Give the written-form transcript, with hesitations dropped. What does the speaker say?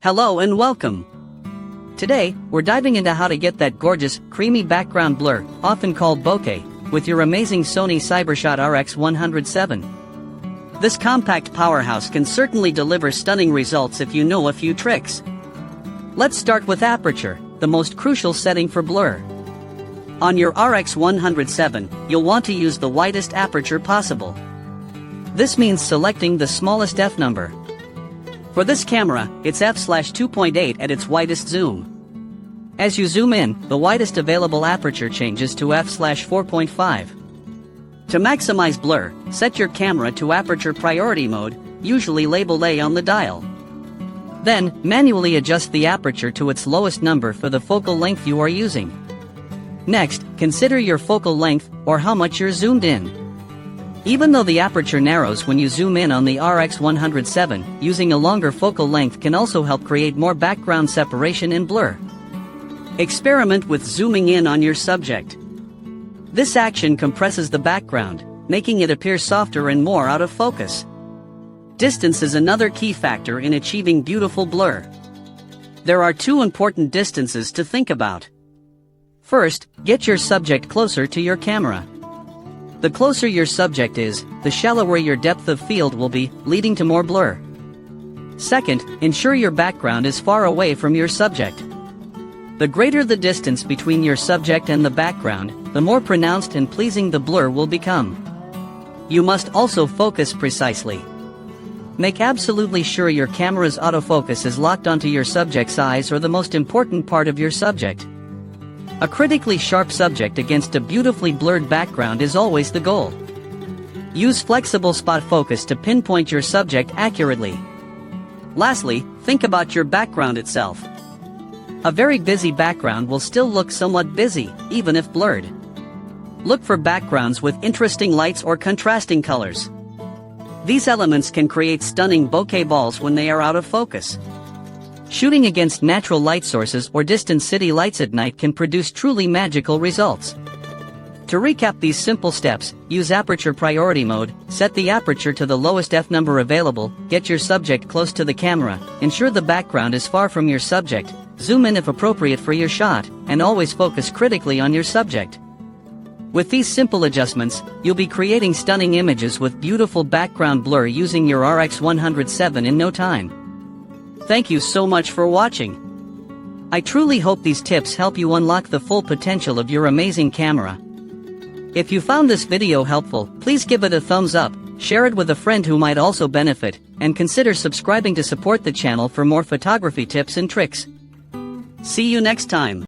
Hello and welcome! Today, we're diving into how to get that gorgeous, creamy background blur, often called bokeh, with your amazing Sony CyberShot RX100 VII. This compact powerhouse can certainly deliver stunning results if you know a few tricks. Let's start with aperture, the most crucial setting for blur. On your RX100 VII, you'll want to use the widest aperture possible. This means selecting the smallest f number. For this camera, it's f/2.8 at its widest zoom. As you zoom in, the widest available aperture changes to f/4.5. To maximize blur, set your camera to Aperture Priority mode, usually labeled A on the dial. Then, manually adjust the aperture to its lowest number for the focal length you are using. Next, consider your focal length, or how much you're zoomed in. Even though the aperture narrows when you zoom in on the RX100 VII, using a longer focal length can also help create more background separation and blur. Experiment with zooming in on your subject. This action compresses the background, making it appear softer and more out of focus. Distance is another key factor in achieving beautiful blur. There are two important distances to think about. First, get your subject closer to your camera. The closer your subject is, the shallower your depth of field will be, leading to more blur. Second, ensure your background is far away from your subject. The greater the distance between your subject and the background, the more pronounced and pleasing the blur will become. You must also focus precisely. Make absolutely sure your camera's autofocus is locked onto your subject's eyes or the most important part of your subject. A critically sharp subject against a beautifully blurred background is always the goal. Use flexible spot focus to pinpoint your subject accurately. Lastly, think about your background itself. A very busy background will still look somewhat busy, even if blurred. Look for backgrounds with interesting lights or contrasting colors. These elements can create stunning bokeh balls when they are out of focus. Shooting against natural light sources or distant city lights at night can produce truly magical results. To recap these simple steps, use Aperture Priority mode, set the aperture to the lowest f number available, get your subject close to the camera, ensure the background is far from your subject, zoom in if appropriate for your shot, and always focus critically on your subject. With these simple adjustments, you'll be creating stunning images with beautiful background blur using your RX100 VII in no time. Thank you so much for watching. I truly hope these tips help you unlock the full potential of your amazing camera. If you found this video helpful, please give it a thumbs up, share it with a friend who might also benefit, and consider subscribing to support the channel for more photography tips and tricks. See you next time.